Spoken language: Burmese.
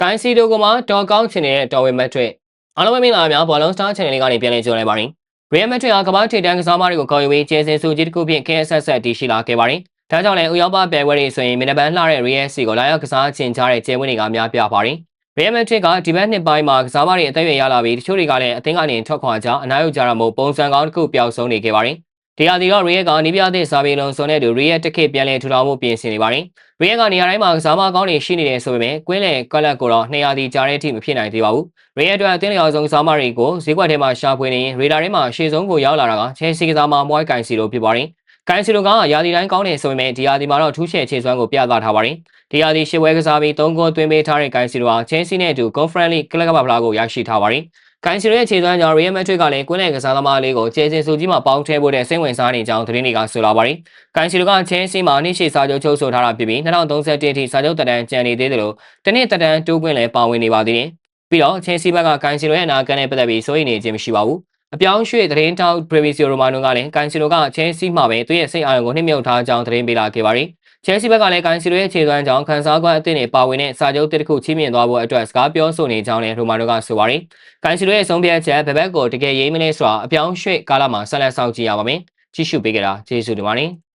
ကိုင်းစီတို့ကမှတော်ကောင်းချင်တဲ့တော်ဝင်မတ်ထွေအားလုံးပဲမင်္ဂလာပါများဘောလုံးစတာ channel လေးကနေပြန်လည်ကြိုလိုက်ပါရင် Real Madrid ကကမ္ဘာထိပ်တန်းကစားသမားတွေကိုခေါ်ယူပြီးကျင်းစင်စုကြီးတစ်ခုဖြင့် KSS တည်ရှိလာခဲ့ပါတယ်။ဒါကြောင့်လည်းဥရောပပြိုင်ပွဲတွေဆိုရင်မင်းပန်းလှတဲ့ Real C ကိုလာရောက်ကစားချင်ကြတဲ့ကျဲဝင်းတွေကများပြပါတယ်။ Real Madrid ကဒီဘက်နှစ်ပိုင်းမှာကစားသမားတွေအသက်အရွယ်ရလာပြီးတချို့တွေကလည်းအသင်းကနေထွက်ခွာကြအနားယူကြတာမို့ပုံစံကောင်းတစ်ခုပျောက်ဆုံးနေခဲ့ပါတယ်။ဒီဟာဒီတော့ Real ကနီးပြသည့်စာပေလုံးစုံတဲ့သူ Real တစ်ခေတ်ပြန်လည်ထူထောင်မှုပြင်ဆင်နေပါတယ်။ Real ကနေရာတိုင်းမှာကစားသမားကောင်းတွေရှိနေတယ်ဆိုပေမဲ့ကွင်းလယ်ကွက်လက်ကိုတော့200တီကြားတဲ့အထိမဖြစ်နိုင်သေးပါဘူး။ Real အတွက်အသင်းလျော်ဆုံးကစားသမားတွေကိုဈေးကွက်ထဲမှာရှာဖွေနေရင် Radar ထဲမှာရှေ့ဆုံးကိုရောက်လာတာက Chelsea ကစားသမားမွိုင်းကိုင်စီလိုဖြစ်ပါတယ်။ကိုင်စီလိုကရာသီတိုင်းကောင်းတယ်ဆိုပေမဲ့ဒီရာသီမှာတော့ထူးချဲ့ခြေစွမ်းကိုပြသထားပါတယ်။ဒီရာသီရှစ်ပွဲကစားပြီး3ဂိုးသွင်းပေးထားတဲ့ကိုင်စီလိုဟာ Chelsea နဲ့အတူ Conference League ကလပ်ကမ္ဘာဖလားကိုရရှိထားပါတယ်။ကိုင်စီလိုရဲ့ခြေစွမ်းကြောင့် Real Madrid ကလည်းကွင်းလယ်ကစားသမားလေးကိုကျဲစင်စုကြီးမှာပေါင်းထည့်ဖို့တဲ့စိတ်ဝင်စားနေကြောင်းသတင်းတွေကဆိုလာပါတယ်။ကိုင်စီလိုက Chelsea မှာနှစ်ရှည်စာချုပ်ချုပ်ဆိုထားတာဖြစ်ပြီး2031အထိစာချုပ်တက်တန်းကျန်နေသေးတယ်လို့တနည်းတက်တန်းတိုးခွင့်လည်းပါဝင်နေပါသေးတယ်။ပြီးတော့ Chelsea ဘက်ကကိုင်စီလိုရဲ့အနာဂတ်နဲ့ပတ်သက်ပြီးစိုးရိမ်နေခြင်းမရှိပါဘူး။အပြောင်းရွှေ့သတင်းထောက် Fabrizio Romano ကလည်းကိုင်စီလိုက Chelsea မှာပဲသူ့ရဲ့စိတ်အာရုံကိုနှိမ့်မြုပ်ထားကြောင်းသတင်းပေးလာခဲ့ပါတယ်။ Chelsea ဘက်ကလည်းကိုင်စီလိုရဲ့ခြေစွမ်းကြောင့်ခန်းစားကွက်အသင်းတွေပါဝင်တဲ့စာချုပ်တစ်ခုချီးမြှင့်သွားဖို့အတွက်စကားပြောဆိုနေကြောင်းလည်း Romano ကဆိုပါတယ်။ကိုင်စီလိုရဲ့ဆုံးဖြတ်ချက်ဘက်ကိုတကယ်ရေးမလဲဆိုတာအပြောင်းရွှေ့ကာလမှာဆက်လက်စောင့်ကြည့်ရပါမယ်။ကြည့်ရှုပေးကြတာကျေးဇူးတင်ပါတယ်။